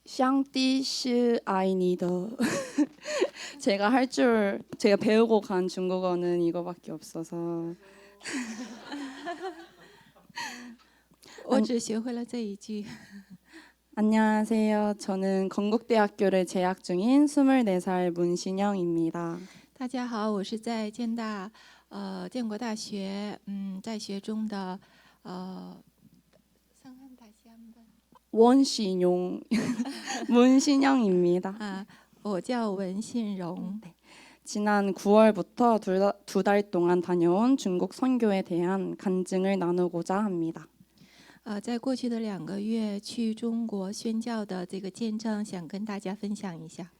샹띠시 아이니더. 제가 배우고 간 중국어는 이거밖에 없어서. 我只学会了这一句。 안녕하세요. 저는 건국대학교를 재학 중인 24살 문신영입니다. 大家好，我是在建国大学，在学中的， 원신용 문신영입니다. 我叫文信荣。 지난 9월부터 두 달 동안 다녀온 중국 선교에 대한 간증을 나누고자 합니다. 在过去的2个月去中国宣教的这个见证，想跟大家分享一下。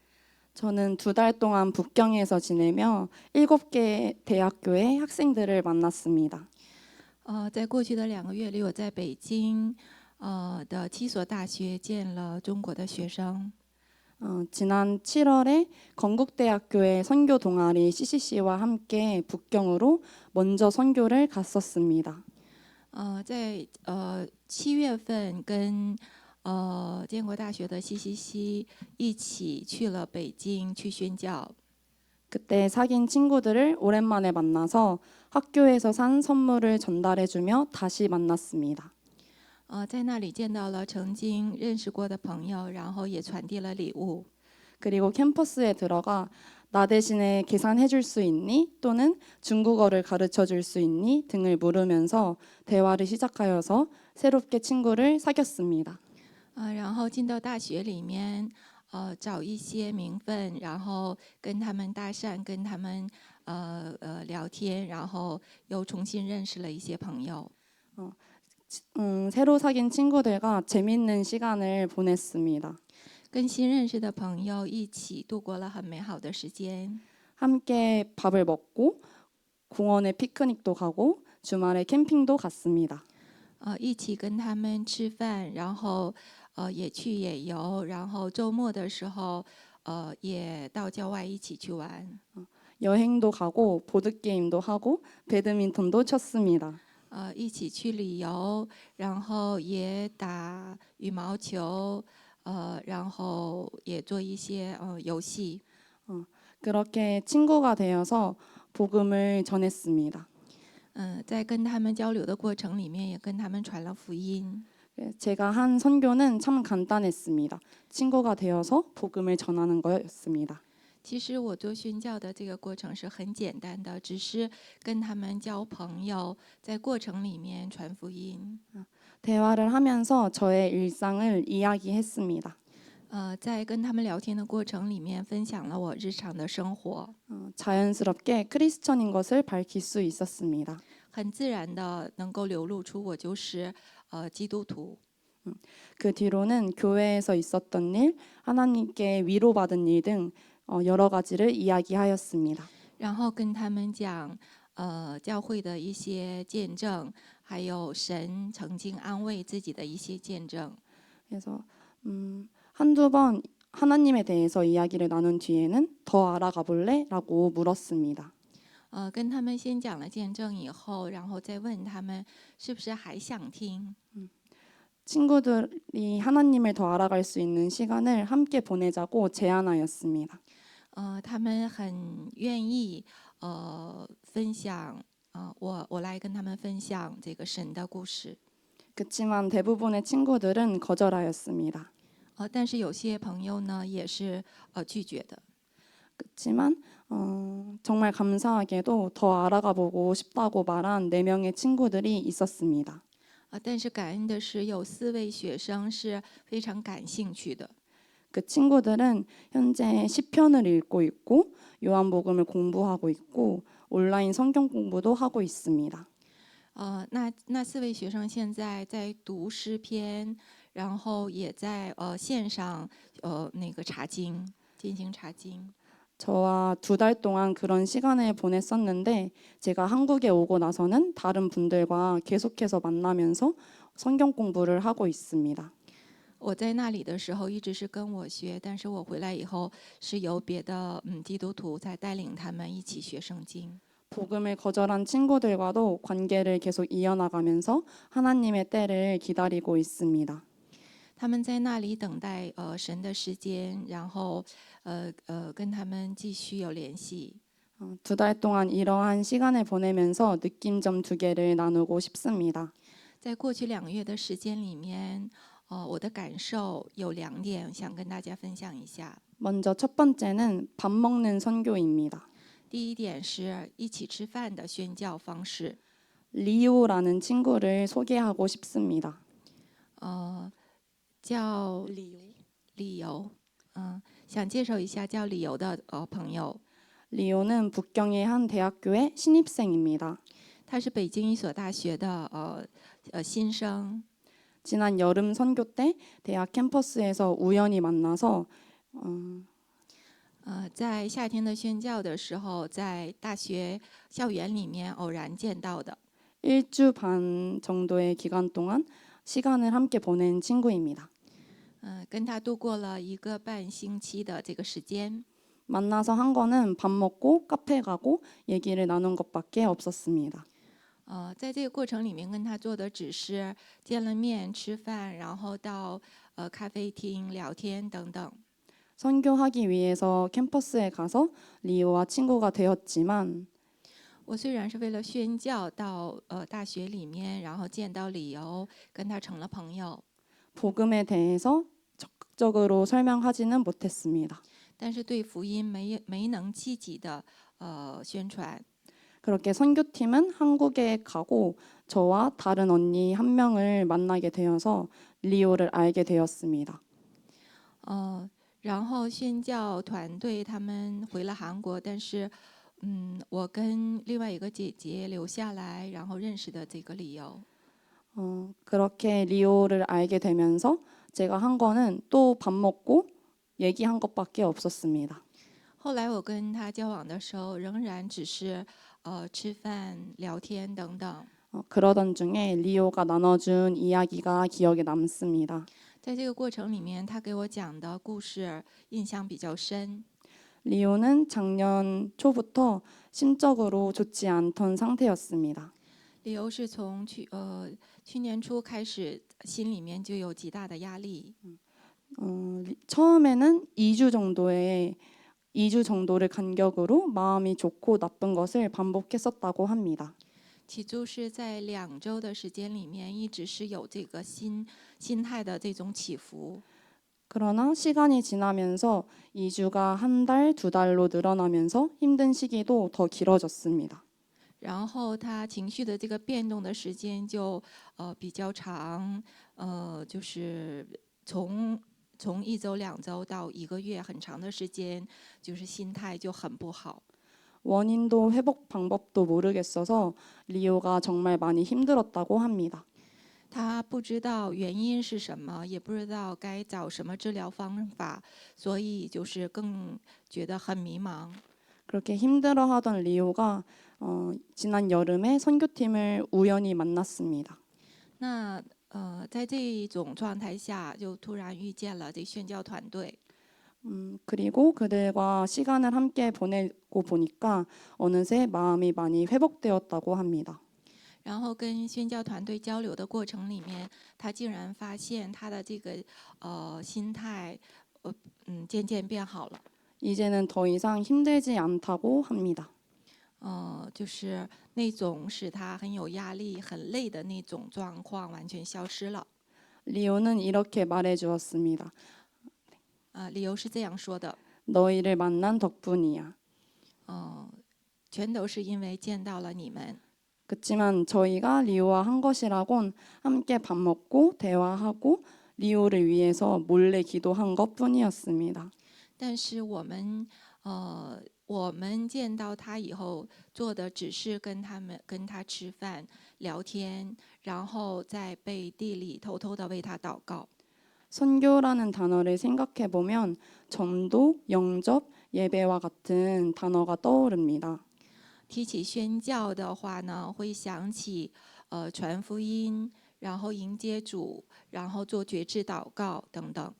저는 2달 동안 북경에서 지내며 7개 대학교의 학생들을 만났습니다. 在过去的2个月里，我在北京的7所大学见了中国的学生。 지난 7월에 건국대학교의 선교 동아리 CCC와 함께 북경으로 먼저 선교를 갔었습니다. 在7月份跟建国大学的CCC一起去了北京去宣教。 그때 사귄 친구들을 오랜만에 만나서 학교에서 산 선물을 전달해주며 다시 만났습니다. 在那里见到了曾经认识过的朋友，然后也传递了礼物。 그리고 캠퍼스에 들어가 나 대신에 계산해 줄 수 있니? 또는 중국어를 가르쳐 줄 수 있니? 등을 물으면서 대화를 시작하여서 새롭게 친구를 사귀었습니다. 然后进到大学里面，找一些名分，然后跟他们搭讪，跟他们聊天，然后又重新认识了一些朋友。 새로 사귄 친구들과 재밌는 시간을 보냈습니다. 跟新认识的朋友一起度过了很美好的时间。 함께 밥을 먹고 공원에 피크닉도 가고 주말에 캠핑도 갔습니다. 一起跟他们吃饭，然后也去野游，然后周末的时候也到郊外一起去玩。 여행도 가고 보드게임도 하고 배드민턴도 쳤습니다. 一起去旅游，然后也打羽毛球，然后也做一些游戏。 그렇게 친구가 되어서 복음을 전했습니다. 在跟他们交流的过程里面，也跟他们传了福音。 제가 한 선교는 참 간단했습니다. 친구가 되어서 복음을 전하는 거였습니다. 其实我做宣教的这个过程是很简单的，只是跟他们交朋友，在过程里面传福音。 대화를 하면서 저의 일상을 이야기했습니다. 在跟他们聊天的过程里面，分享了我日常的生活， 자연스럽게 크리스천인 것을 밝힐 수 있었습니다. 很自然的能够流露出我就是基督徒。 그 뒤로는 교회에서 있었던 일, 하나님께 위로받은 일 등 여러 가지를 이야기하였습니다. 然后跟他们讲教会的一些见证，还有神曾经安慰自己的一些见证。 그래서 한두 번 하나님에 대해서 이야기를 나눈 뒤에는 더 알아가 볼래? 라고 물었습니다. 跟他们先讲了见证以后，然后再问他们是不是还想听。 친구들이 하나님을 더 알아갈 수 있는 시간을 함께 보내자고 제안하였습니다. 他们很愿意分享，我来跟他们分享这个神的故事。 그렇지만 대부분의 친구들은 거절하였습니다. 但是有些朋友呢也是拒绝的。 그렇지만 정말 감사하게도 더 알아가 보고 싶다고 말한 4명의 친구들이 있었습니다. 但是感恩的是，有4位学生是非常感兴趣的。 그 친구들은 현재 시편을 읽고 있고 요한복음을 공부하고 있고 온라인 성경 공부도 하고 있습니다. 那4位学生现在在读诗篇，然后也在线上那个查经，进行查经。 저와 2달 동안 그런 시간을 보냈었는데 제가 한국에 오고 나서는 다른 분들과 계속해서 만나면서 성경 공부를 하고 있습니다. 我在那里的时候一直是跟我学，但是我回来以后是由别的基督徒在带领他们一起学圣经。 복음을 거절한 친구들과도 관계를 계속 이어나가면서 하나님의 때를 기다리고 있습니다. 他们在那里等待神的时间，然后跟他们继续有联系。 두 달 동안 이러한 시간을 보내면서 느낀 점 두 개를 나누고 싶습니다. 在过去2个月的时间里面，我的感受有2点，想跟大家分享一下。 먼저 첫 번째는 밥 먹는 선교입니다. 第一点是一起吃饭的宣教方式。 리오라는 친구를 소개하고 싶습니다. 叫理由，想介绍一下叫理由的朋友。 리오는 북경의 한 대학교의 신입생입니다. 他是北京一所大学的新生。 지난 여름 선교 때 대학 캠퍼스에서 우연히 만나서 在夏天的宣教的时候，在大学校园里面偶然见到的。 1주 반 정도의 기간 동안 시간을 함께 보낸 친구입니다. 跟他度过了1个半星期的这个时间。 만나서 한 거는 밥 먹고 카페 가고 얘기를 나눈 것밖에 없었습니다. 在这个过程里面，跟他做的只是见了面、吃饭，然后到咖啡厅聊天等等。 선교하기 위해서 캠퍼스에 가서 리오와 친구가 되었지만 我虽然是为了宣教到大学里面，然后见到理由，跟他成了朋友， 복음에 대해서 적극적으로 설명하지는 못했습니다. 但是对福音没能积极的宣传。 그렇게 선교팀은 한국에 가고 저와 다른 언니 한 명을 만나게 되어서 리오를 알게 되었습니다. 然后宣教团队他们回了韩国，但是我跟另外一个姐姐留下来，然后认识的这个理由。 그렇게 리오를 알게 되면서 제가 한 거는 또 밥 먹고 얘기한 것밖에 없었습니다. 后来我跟他交往的时候，仍然只是吃饭、聊天等等。 그러던 중에 리오가 나눠준 이야기가 기억에 남습니다. 在这个过程里面，他给我讲的故事印象比较深。 리오는 작년 초부터 심적으로 좋지 않던 상태였습니다. 理由是从去年初开始，心里面就有极大的压力。 처음에는 2주 정도를 간격으로 마음이 좋고 나쁜 것을 반복했었다고 합니다. 起初是在2周的时间里面，一直是有这个心态的这种起伏。 그러나 시간이 지나면서 2주가 한 달, 2달로 늘어나면서 힘든 시기도 더 길어졌습니다. 然后他情绪的这个变动的时间就比较长，就是从1周、2周到1个月，很长的时间，就是心态就很不好。 원인도 회복 방법도 모르겠어서 리오가 정말 많이 힘들었다고 합니다. 他不知道原因是什么，也不知道该找什么治疗方法，所以就是更觉得很迷茫。 그렇게 힘들어하던 리오가 지난 여름에 선교팀을 우연히 만났습니다. 那在这种状态下，就突然遇见了这宣教团队。 그리고 그들과 시간을 함께 보내고 보니까 어느새 마음이 많이 회복되었다고 합니다. 然后跟宣教团队交流的过程里面，他竟然发现他的这个心态渐渐变好了。 이제는 더 이상 힘들지 않다고 합니다. 就是那种使他很有压力、很累的那种状况完全消失了。 리오는 이렇게 말해 주었습니다. 理由是这样说的： 너희를 만난 덕분이야. 全都是因为见到了你们。 그렇지만 저희가 리오와 한 것이라곤 함께 밥 먹고 대화하고 리오를 위해서 몰래 기도한 것뿐이었습니다. 但是我们见到他以后做的只是跟他吃饭聊天，然后在背地里偷偷的为他祷告。 선교라는 단어를 생각해 보면 전도, 영접, 예배와 같은 단어가 떠오릅니다. 提起宣教的话呢，会想起传福音，然后迎接主，然后做决志祷告等等。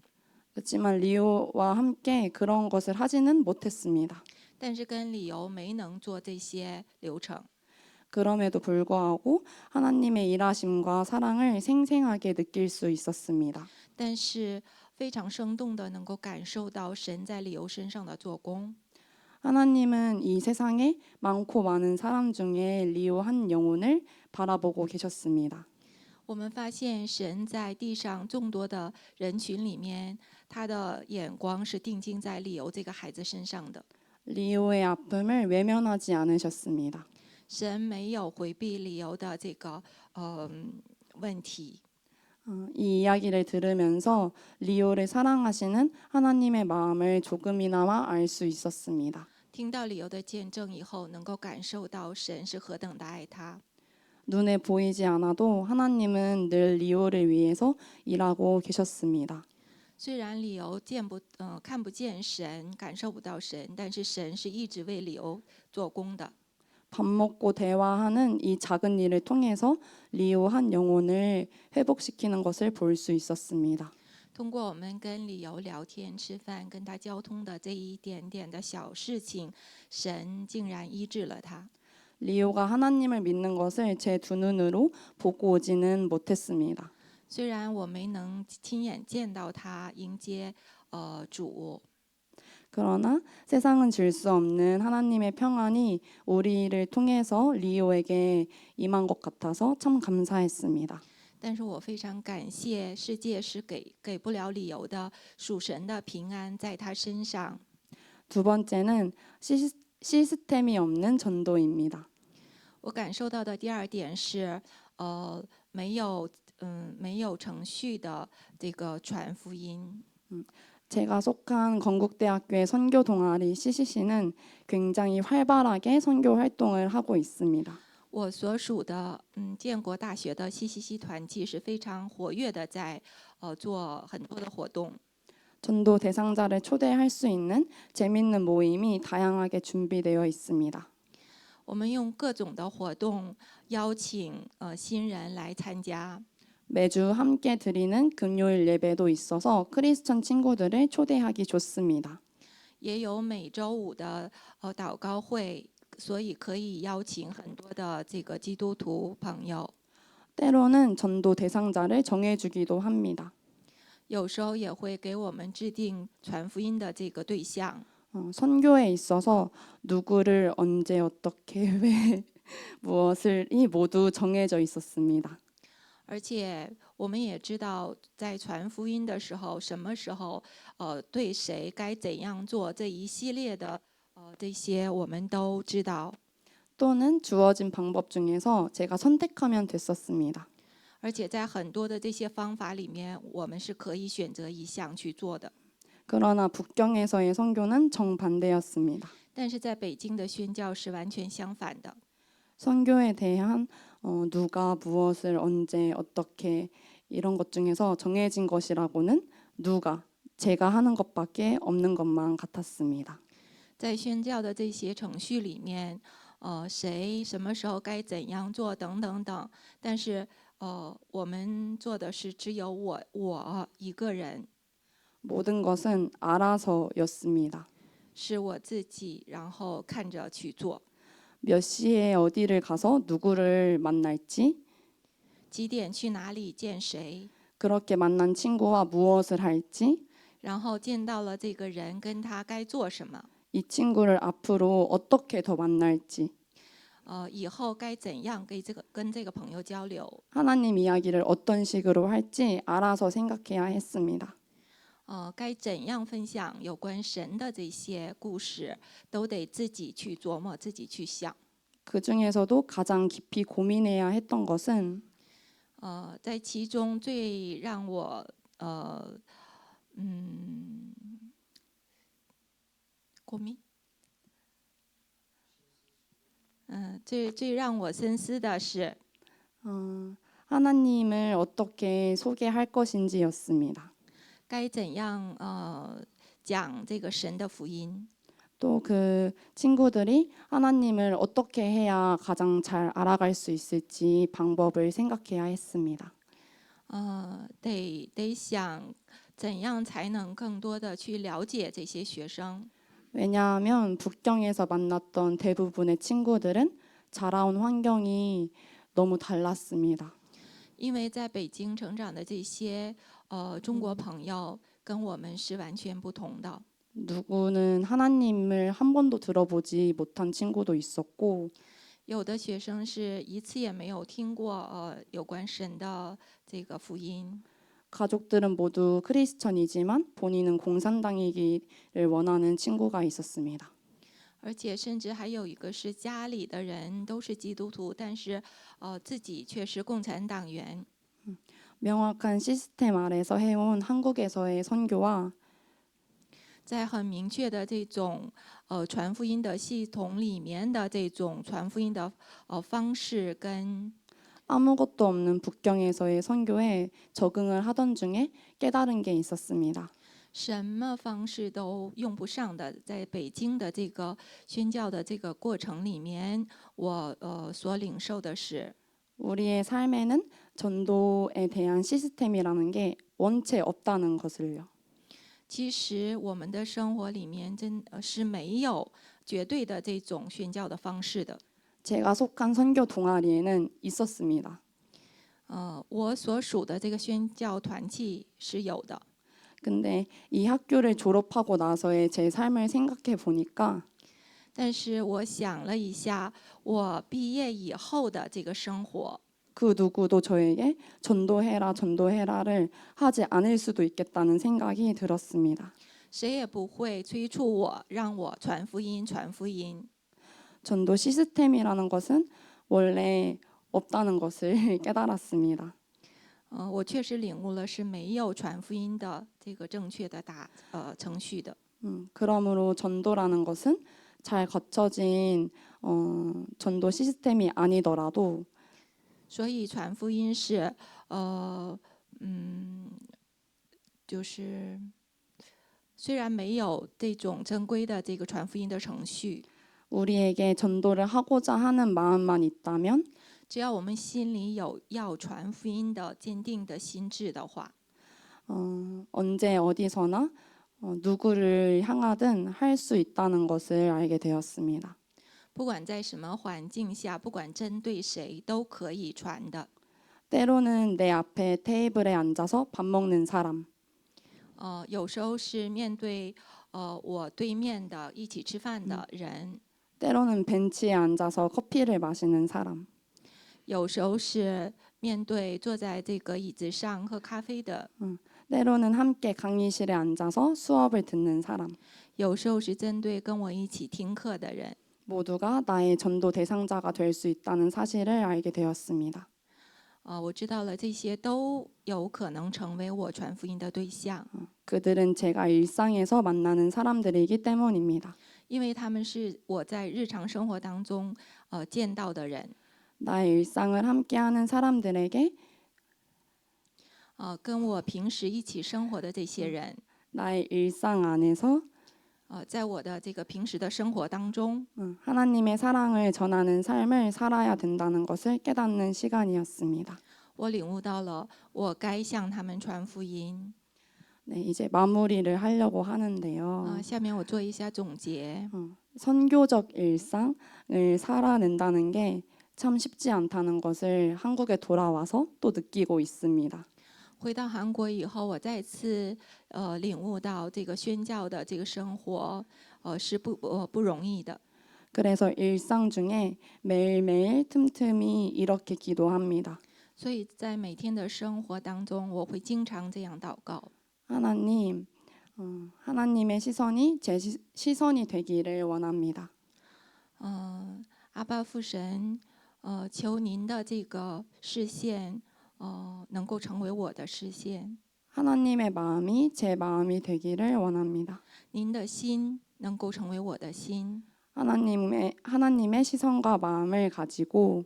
그렇지만 리오와 함께 그런 것을 하지는 못했습니다. 但是跟理由没能做这些流程。 그럼에도 불구하고 하나님의 일하심과 사랑을 생생하게 느낄 수 있었습니다. 但是非常生动的能够感受到神在理由身上的做工。 하나님은 이 세상에 많고 많은 사람 중에 리오 한 영혼을 바라보고 계셨습니다. 我们发现神在地上众多的人群里面，他的眼光是定睛在理由这个孩子身上的。 리오의 아픔을 외면하지 않으셨습니다. 神没有回避理由的这个问题。 이 이야기를 들으면서 리오를 사랑하시는 하나님의 마음을 조금이나마 알 수 있었습니다. 听到理由的见证以后，能够感受到神是何等的爱他。 눈에 보이지 않아도 하나님은 늘 리오를 위해서 일하고 계셨습니다. 虽然理由看不见神，感受不到神，但是神是一直为理由做工的。 밥 먹고 대화하는 이 작은 일을 통해서 리오 한 영혼을 회복시키는 것을 볼 수 있었습니다. 通过我们跟理由聊天、吃饭、跟他交通的这一点点的小事情，神竟然医治了他。 리오가 하나님을 믿는 것을 제 두 눈으로 보고 오지는 못했습니다. 虽然我没能亲眼见到他迎接主， 그러나 세상은 줄 수 없는 하나님의 평안이 우리를 통해서 리오에게 임한 것 같아서 참 감사했습니다. 但是我非常感谢世界是给不了理由的属神的平安在他身上。 두 번째는 시스템이 없는 전도입니다. 我感受到的第二点是，没有程序的这个传福音。 제가 속한 건국대학교의 선교 동아리 CCC는 굉장히 활발하게 선교 활동을 하고 있습니다. 我所属的建国大学的西团契是非常活跃的，在做很多的活动。 전도 대상자를 초대할 수 있는 재밌는 모임이 다양하게 준비되어 있습니다. 我们用各种的活动邀请新人来参加。 매주 함께 드리는 금요일 예배도 있어서 크리스천 친구들을 초대하기 좋습니다. 也有每周五的祷告会，所以可以邀请很多的这个基督徒朋友。 때로는 전도 대상자를 정해주기도 합니다. 有时候也会给我们制定传福音的这个对象。 선교에 있어서 누구를 언제 어떻게 왜 무엇을이 모두 정해져 있었습니다. 而且我们也知道，在传福音的时候，什么时候对谁该怎样做，这一系列的这些我们都知道。 또는 주어진 방법 중에서 제가 선택하면 됐었습니다. 而且在很多的这些方法里面，我们是可以选择一项去做的。 그러나 북경에서의 선교는 정반대였습니다. 但是在北京的宣教是完全相反的。 선교에 대한 누가 무엇을 언제 어떻게 이런 것 중에서 정해진 것이라고는 제가 하는 것밖에 없는 것만 같았습니다. 在宣教的这些程序里面，谁什么时候该怎样做等等等，但是我们做的是只有我一个人， 모든 것은 알아서였습니다. 是我自己，然后看着去做。 몇 시에 어디를 가서 누구를 만날지, 几点去哪里见谁， 그렇게 만난 친구와 무엇을 할지, 然后见到了这个人，跟他该做什么， 이 친구를 앞으로 어떻게 더 만날지, 以后该怎样跟这个朋友交流， 하나님 이야기를 어떤 식으로 할지 알아서 생각해야 했습니다. 该怎样分享有关神的这些故事，都得自己去琢磨，自己去想。 그 중에서도 가장 깊이 고민해야 했던 것은 在其中最让我고민，最让我深思的是， 하나님을 어떻게 소개할 것인지였습니다. 该怎样讲这个神的福音。 또 그 친구들이 하나님을 어떻게 해야 가장 잘 알아갈 수 있을지 방법을 생각해야 했습니다. 得想怎样才能更多的去了解这些学生。 왜냐하면 북경에서 만났던 대부분의 친구들은 자라온 환경이 너무 달랐습니다. 因为在北京成长的这些中国朋友跟我们是完全不同的。 누구는 하나님을 한 번도 들어보지 못한 친구도 있었고 有的学生是一次也没有听过有关神的这个福音， 가족들은 모두 크리스천이지만 본인은 공산당이기를 원하는 친구가 있었습니다. 而且甚至还有一个是家里的人都是基督徒，但是自己却是共产党员。 명확한 시스템 아래서 해온 한국에서의 선교와 在很明确的这种传福音的系统里面的这种传福音的方式跟 아무것도 없는 북경에서의 선교에 적응을 하던 중에 깨달은 게 있었습니다. 什么方式都用不上的，在北京的这个宣教的这个过程里面，我所领受的是， 우리의 삶에는 전도에 대한 시스템이라는 게 원체 없다는 것을요. 其实我们的生活里面真是没有绝对的这种宣教的方式的。 제가 속한 선교 동아리에는 있었습니다. 我所属的这个宣教团契是有的， 근데 이 학교를 졸업하고 나서의 제 삶을 생각해 보니까 但是我想了一下，我毕业以后的这个生活， 그 누구도 저에게 전도해라, 전도해라를 하지 않을 수도 있겠다는 생각이 들었습니다. 谁也不会催促我，让我传福音，传福音。 전도 시스템이라는 것은 원래 없다는 것을 깨달았습니다. 我确实领悟了是没有传福音的这个正确的程序的。 그러므로 전도라는 것은 잘 갖춰진 전도 시스템이 아니더라도 所以传福音是就是虽然没有这种正规的这个传福音的程序， 우리에게 전도를 하고자 하는 마음만 있다면 只要我们心里有要传福音的坚定的心智的话， 언제 어디서나 누구를 향하든 할 수 있다는 것을 알게 되었습니다. 不管在什么环境下，不管针对谁，都可以传的。 때로는 내 앞에 테이블에 앉아서 밥 먹는 사람, 有时候是面对我对面的一起吃饭的人， 때로는 벤치에 앉아서 커피를 마시는 사람, 有时候是面对坐在这个椅子上喝咖啡的， 때로는 함께 강의실에 앉아서 수업을 듣는 사람, 有时候是针对跟我一起听课的人。 모두가 나의 전도 대상자가 될 수 있다는 사실을 알게 되었습니다. 我知道了这些都有可能成为我传福音的对象， 그들은 제가 일상에서 만나는 사람들이기 때문입니다. 因为他们是我在日常生活当中见到的人， 나의 일상을 함께하는 사람들에게 跟我平时一起生活的这些人， 나의 일상 안에서 在我的这个平时的生活当中， 하나님의 사랑을 전하는 삶을 살아야 된다는 것을 깨닫는 시간이었습니다. 我领悟到了我该向他们传福音。 네, 이제 마무리를 하려고 하는데요. 下面我做一下总结。 선교적 일상을 살아낸다는 게 참 쉽지 않다는 것을 한국에 돌아와서 또 느끼고 있습니다. 回到韩国以后，我再次领悟到这个宣教的这个生活是不容易的。 그래서 일상 중에 매일매일 틈틈이 이렇게 기도합니다. 所以在每天的生活当中，我会经常这样祷告。 하나님, 하나님의 시선이 제 시선이 되기를 원합니다. 阿爸父神，求您的这个视线，能够成为我的视线。 하나님의 마음이 제 마음이 되기를 원합니다. 您的心能够成为我的心。 하나님의 시선과 마음을 가지고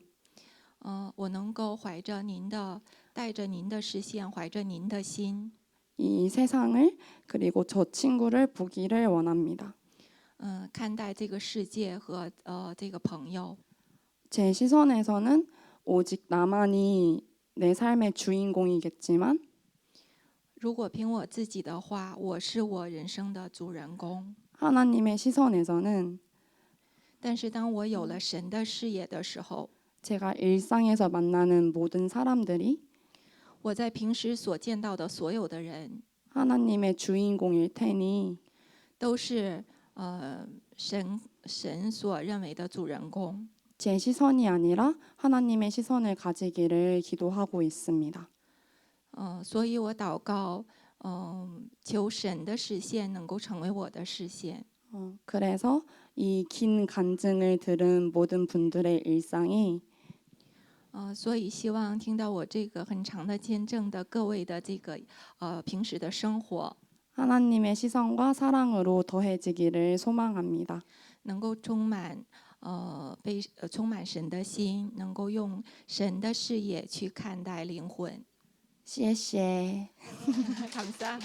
我能够怀着您的，带着您的视线，怀着您的心， 이 세상을 그리고 저 친구를 보기를 원합니다. 看待这个世界和这个朋友。 제 시선에서는 오직 나만이 내 삶의 주인공이겠지만 如果凭我自己的话，我是我人生的主人公。 하나님의 시선에서는 但是当我有了神的视野的时候， 제가 일상에서 만나는 모든 사람들이 我在平时所见到的所有的人 하나님의 주인공일 테니 都是神所认为的主人公。 제 시선이 아니라 하나님의 시선을 가지기를 기도하고 있습니다. 所以我祷告，求神的视线能够成为我的视线。 그래서 이 긴 간증을 들은 모든 분들의 일상이 所以希望听到我这个很长的见证的各位的这个平时的生活， 하나님의 시선과 사랑으로 더해지기를 소망합니다. 能够充满充满神的心，能够用神的视野去看待灵魂。谢谢。 감사。